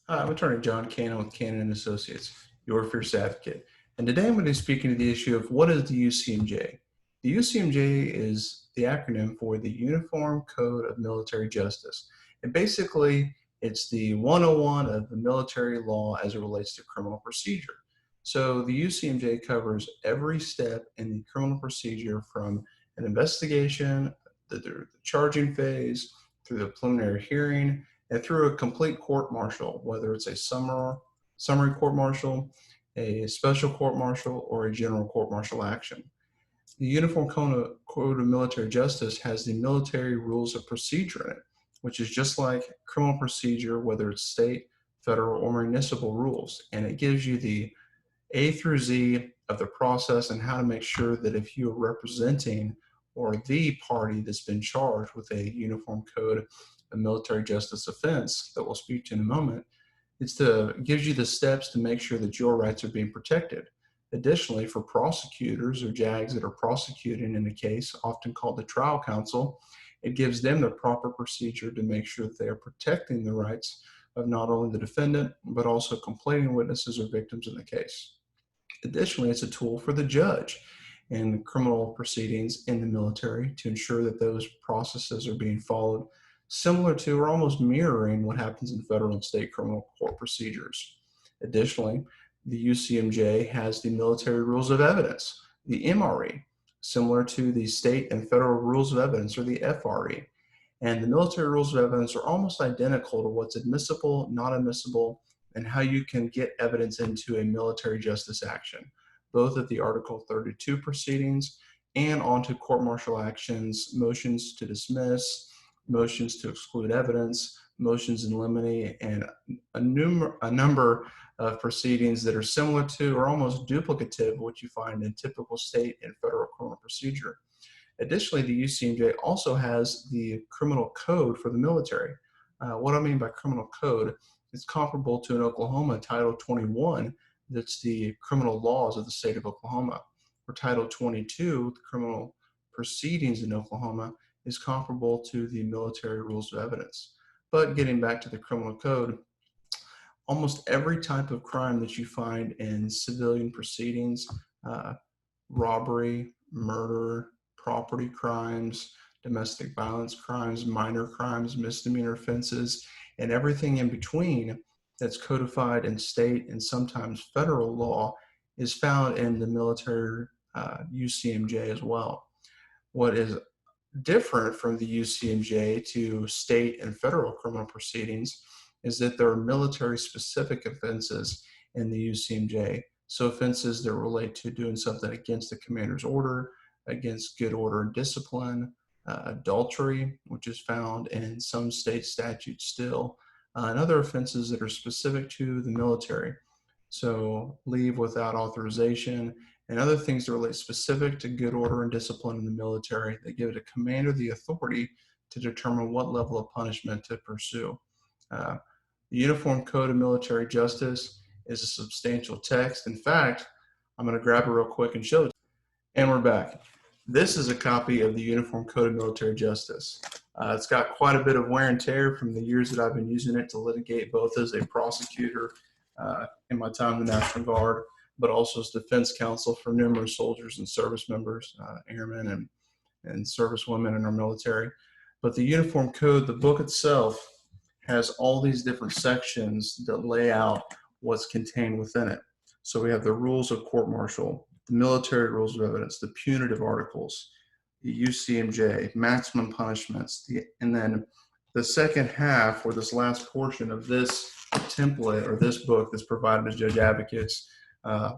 Hi, I'm Attorney John Cannon with Cannon and Associates, your fierce advocate. And today I'm going to be speaking to the issue of what is the UCMJ? The UCMJ is the acronym for the Uniform Code of Military Justice. And basically, it's the 101 of the military law as it relates to criminal procedure. So the UCMJ covers every step in the criminal procedure from an investigation, the charging phase, through the preliminary hearing, and through a complete court martial, whether it's a summary court martial, a special court martial, or a general court martial action. The Uniform Code of Military Justice has the military rules of procedure in it, which is just like criminal procedure, whether it's state, federal, or municipal rules. And it gives you the A through Z of the process and how to make sure that if you are representing or the party that's been charged with a uniform code of military justice offense that we'll speak to in a moment, it gives you the steps to make sure that your rights are being protected. Additionally, for prosecutors or JAGs that are prosecuting in a case, often called the trial counsel, it gives them the proper procedure to make sure that they are protecting the rights of not only the defendant, but also complaining witnesses or victims in the case. Additionally, it's a tool for the judge in criminal proceedings in the military to ensure that those processes are being followed, similar to or almost mirroring what happens in federal and state criminal court procedures. Additionally, the UCMJ has the military rules of evidence, the MRE, similar to the state and federal rules of evidence, or the FRE. And the military rules of evidence are almost identical to what's admissible, not admissible, and how you can get evidence into a military justice action, both at the Article 32 proceedings and onto court martial actions, motions to dismiss, motions to exclude evidence, motions in limine, and a number of proceedings that are similar to or almost duplicative of what you find in typical state and federal criminal procedure. Additionally, the UCMJ also has the criminal code for the military. What I mean by criminal code, it's comparable to in Oklahoma, Title 21, that's the criminal laws of the state of Oklahoma. Or Title 22, the criminal proceedings in Oklahoma, is comparable to the military rules of evidence. But getting back to the criminal code, almost every type of crime that you find in civilian proceedings, uh, robbery, murder, property crimes, domestic violence crimes, minor crimes, misdemeanor offenses, and everything in between that's codified in state and sometimes federal law is found in the military UCMJ as well. What is different from the UCMJ to state and federal criminal proceedings is that there are military specific offenses in the UCMJ. So offenses that relate to doing something against the commander's order, against good order and discipline, adultery, which is found in some state statutes still, and other offenses that are specific to the military. So leave without authorization and other things that relate specific to good order and discipline in the military that give the commander the authority to determine what level of punishment to pursue. Uh, the Uniform Code of Military Justice is a substantial text. In fact, I'm going to grab it real quick and show it. And we're back. This is a copy of the Uniform Code of Military Justice. It's got quite a bit of wear and tear from the years that I've been using it to litigate both as a prosecutor in my time in the National Guard, but also as defense counsel for numerous soldiers and service members, airmen and service women in our military. But the Uniform Code, the book itself, has all these different sections that lay out what's contained within it. So we have the rules of court martial, the military rules of evidence, the punitive articles, the UCMJ, maximum punishments, and then the second half, or this last portion of this template or this book that's provided to judge advocates,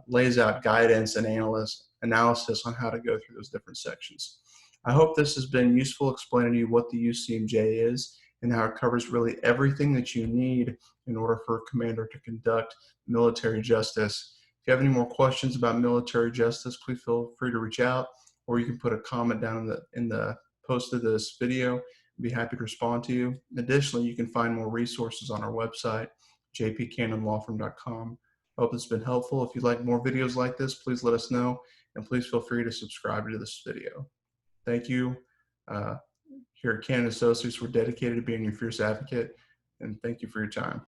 lays out guidance and analysis on how to go through those different sections. I hope this has been useful explaining to you what the UCMJ is and how it covers really everything that you need in order for a commander to conduct military justice. If you have any more questions about military justice, please feel free to reach out, or you can put a comment down in the post of this video. I'd be happy to respond to you. Additionally, you can find more resources on our website, jpcannonlawfirm.com. I hope it's been helpful. If you'd like more videos like this, please let us know, and please feel free to subscribe to this video. Thank you. Here at Cannon Associates, we're dedicated to being your fierce advocate, and thank you for your time.